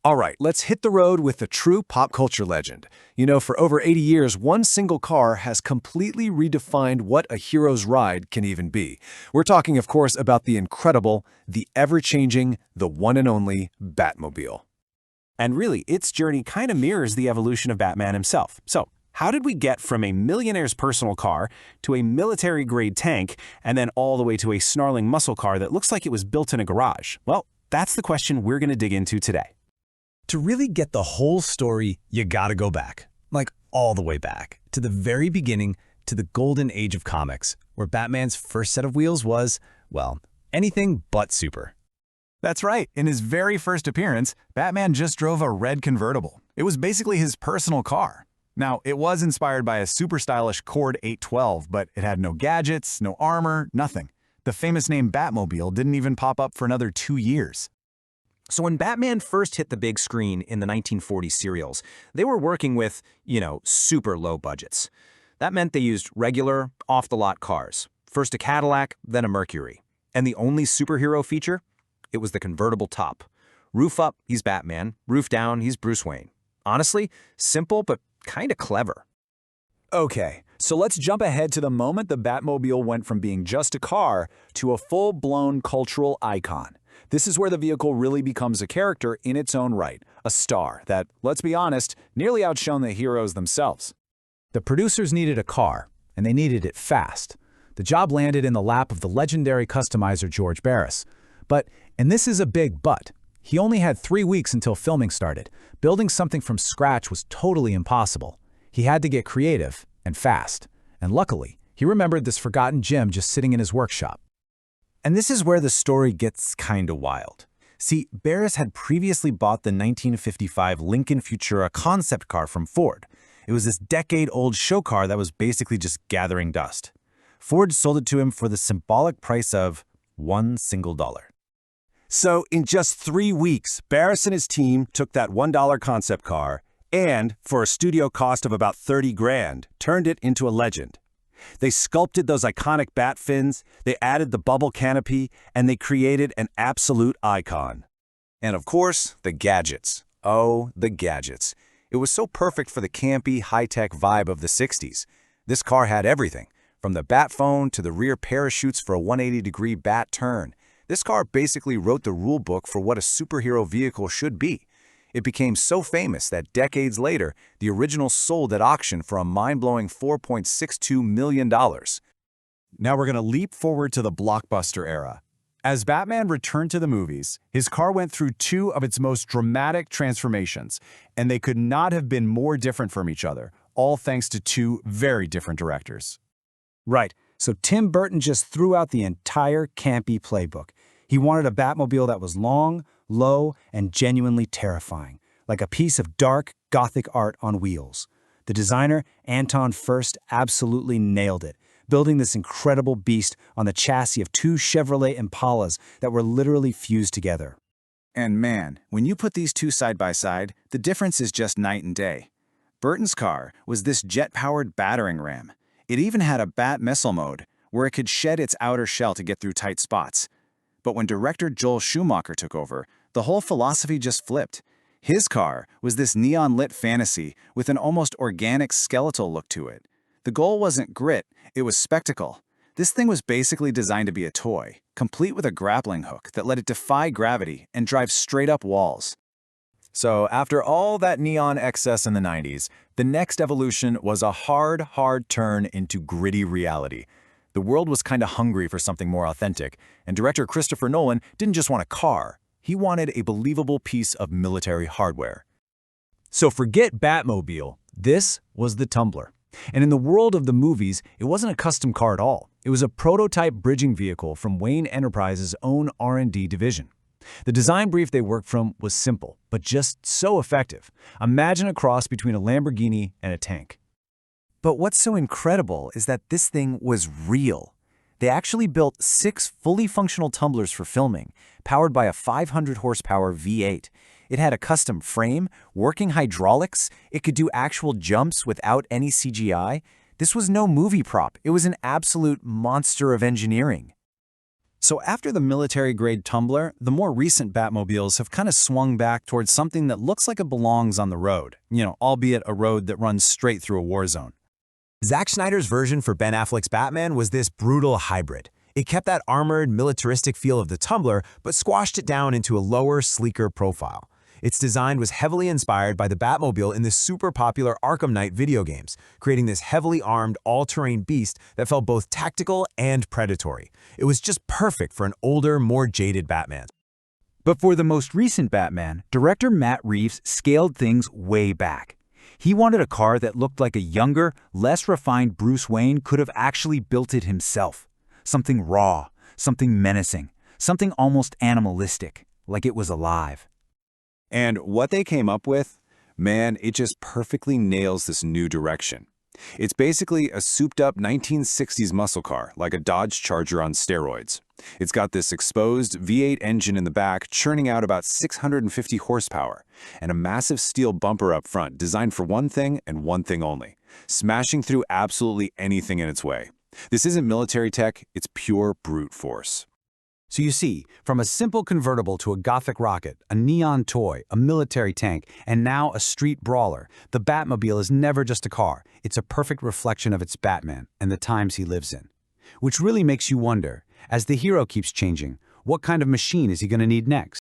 All right, let's hit the road with a true pop culture legend. You know, for over 80 years, one single car has completely redefined what a hero's ride can even be. We're talking, of course, about the incredible, the ever-changing, the one and only Batmobile. And really, its journey kind of mirrors the evolution of Batman himself. So, how did we get from a millionaire's personal car to a military-grade tank and then all the way to a snarling muscle car that looks like it was built in a garage? Well, that's the question we're going to dig into today. To really get the whole story, you gotta go back, like all the way back, to the very beginning, to the golden age of comics, where Batman's first set of wheels was, well, anything but super. That's right. In his very first appearance, Batman just drove a red convertible. It was basically his personal car. Now, it was inspired by a super stylish Cord 812, but it had no gadgets, no armor, nothing. The famous name Batmobile didn't even pop up for another 2 years. So when Batman first hit the big screen in the 1940 serials, they were working with, super low budgets. That meant they used regular, off-the-lot cars. First a Cadillac, then a Mercury. And the only superhero feature? It was the convertible top. Roof up, he's Batman. Roof down, he's Bruce Wayne. Honestly, simple but kind of clever. Okay, so let's jump ahead to the moment the Batmobile went from being just a car to a full-blown cultural icon. This is where the vehicle really becomes a character in its own right, a star that, let's be honest, nearly outshone the heroes themselves. The producers needed a car, and they needed it fast. The job landed in the lap of the legendary customizer George Barris. But, and this is a big but, he only had 3 weeks until filming started. Building something from scratch was totally impossible. He had to get creative, and fast. And luckily, he remembered this forgotten gem just sitting in his workshop. And this is where the story gets kinda wild. See, Barris had previously bought the 1955 Lincoln Futura concept car from Ford. It was this decade-old show car that was basically just gathering dust. Ford sold it to him for the symbolic price of $1 single. So in just 3 weeks, Barris and his team took that $1 concept car and, for a studio cost of about 30 grand, turned it into a legend. They sculpted those iconic bat fins, they added the bubble canopy, and they created an absolute icon. And of course, the gadgets. Oh, the gadgets. It was so perfect for the campy, high-tech vibe of the 60s. This car had everything, from the bat phone to the rear parachutes for a 180-degree bat turn. This car basically wrote the rule book for what a superhero vehicle should be. It became so famous that decades later, the original sold at auction for a mind-blowing $4.62 million. Now we're going to leap forward to the blockbuster era. As Batman returned to the movies, his car went through 2 of its most dramatic transformations, and they could not have been more different from each other, all thanks to 2 very different directors. Right, so Tim Burton just threw out the entire campy playbook. He wanted a Batmobile that was long, low, and genuinely terrifying, like a piece of dark, gothic art on wheels. The designer, Anton Furst, absolutely nailed it, building this incredible beast on the chassis of 2 Chevrolet Impalas that were literally fused together. And man, when you put these 2 side by side, the difference is just night and day. Burton's car was this jet-powered battering ram. It even had a bat missile mode, where it could shed its outer shell to get through tight spots. But when director Joel Schumacher took over, the whole philosophy just flipped. His car was this neon-lit fantasy with an almost organic skeletal look to it. The goal wasn't grit, it was spectacle. This thing was basically designed to be a toy, complete with a grappling hook that let it defy gravity and drive straight up walls. So after all that neon excess in the 90s, the next evolution was a hard turn into gritty reality. The world was kinda hungry for something more authentic, and director Christopher Nolan didn't just want a car. He wanted a believable piece of military hardware. So forget Batmobile, this was the Tumbler. And in the world of the movies, it wasn't a custom car at all. It was a prototype bridging vehicle from Wayne Enterprises' own R&D division. The design brief they worked from was simple, but just so effective. Imagine a cross between a Lamborghini and a tank. But what's so incredible is that this thing was real. They actually built 6 fully functional tumblers for filming, powered by a 500 horsepower V8. It had a custom frame, working hydraulics, it could do actual jumps without any CGI. This was no movie prop, it was an absolute monster of engineering. So after the military-grade Tumbler, the more recent Batmobiles have kind of swung back towards something that looks like it belongs on the road, albeit a road that runs straight through a war zone. Zack Snyder's version for Ben Affleck's Batman was this brutal hybrid. It kept that armored, militaristic feel of the Tumbler, but squashed it down into a lower, sleeker profile. Its design was heavily inspired by the Batmobile in the super popular Arkham Knight video games, creating this heavily armed, all-terrain beast that felt both tactical and predatory. It was just perfect for an older, more jaded Batman. But for the most recent Batman, director Matt Reeves scaled things way back. He wanted a car that looked like a younger, less refined Bruce Wayne could have actually built it himself. Something raw, something menacing, something almost animalistic, like it was alive. And what they came up with, man, it just perfectly nails this new direction. It's basically a souped-up 1960s muscle car, like a Dodge Charger on steroids. It's got this exposed V8 engine in the back, churning out about 650 horsepower, and a massive steel bumper up front designed for one thing and one thing only, smashing through absolutely anything in its way. This isn't military tech, it's pure brute force. So you see, from a simple convertible to a Gothic rocket, a neon toy, a military tank, and now a street brawler, the Batmobile is never just a car. It's a perfect reflection of its Batman and the times he lives in. Which really makes you wonder, as the hero keeps changing, what kind of machine is he going to need next?